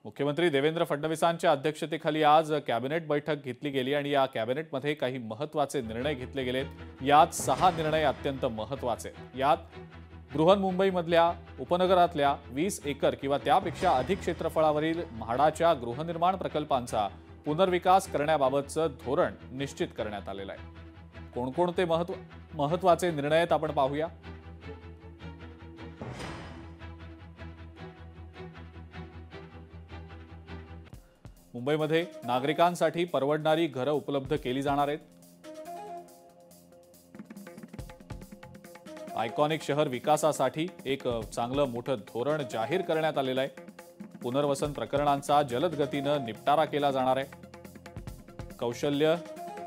मुख्यमंत्री देवेंद्र फडणवीसांच्या अध्यक्षतेखाली आज कॅबिनेट बैठक घेतली गेली आणि या कॅबिनेटमध्ये काही महत्त्वाचे निर्णय घेतले गेलेत। यात 6 निर्णय अत्यंत महत्त्वाचे। यात बृहन्मुंबईमधल्या उपनगरातल्या 20 एकर किंवा त्यापेक्षा अधिक क्षेत्रफळावरील म्हाडाच्या गृहनिर्माण प्रकल्पांचा पुनर्विकास करण्याबाबतचं धोरण निश्चित करण्यात आलेलं आहे। कोणकोणते महत्त्वाचे निर्णय आहेत आपण पाहूया। मुंबईमध्ये नागरिकांसाठी परवडणारी घरं उपलब्ध केली जाणार आहेत। आयकॉनिक शहर विकासासाठी एक चांगलं मोठं धोरण जाहीर करण्यात आलेलं आहे। पुनर्वसन प्रकरणांचा जलद गतीनं निपटारा केला जाणार आहे। कौशल्य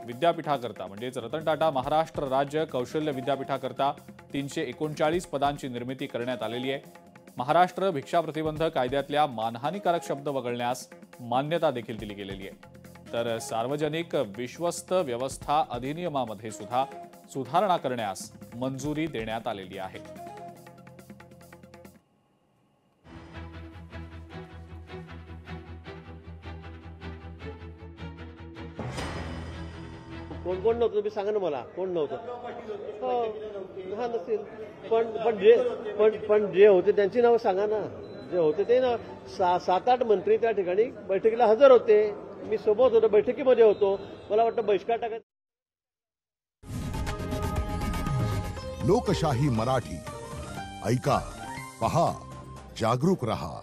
विद्यापीठाकरता म्हणजेच रतन टाटा महाराष्ट्र राज्य कौशल्य विद्यापीठाकरता 339 पदांची निर्मिती करण्यात आलेली आहे। महाराष्ट्र भिक्षा प्रतिबंध कायद्यातल्या मानहानिकारक शब्द वगळण्यास मान्यता देखील दिली गेलेली आहे। तर सार्वजनिक विश्वस्त व्यवस्था अधिनियमामध्ये सुद्धा सुधारणा करण्यास मंजुरी देण्यात आलेली आहे। कोण कोण नव्हतं तुम्ही सांगा ना मला, कोण नव्हतं? हो हा नसेल पण जे होते त्यांची नावं सांगा ना। जे होते ते ना 7-8 मंत्री त्या ठिकाणी बैठकीला हजर होते। मी सोबत होतो, बैठकीमध्ये होतो। मला वाटतं बहिष्कार टाकायचा। लोकशाही मराठी ऐका, पहा, जागरूक रहा।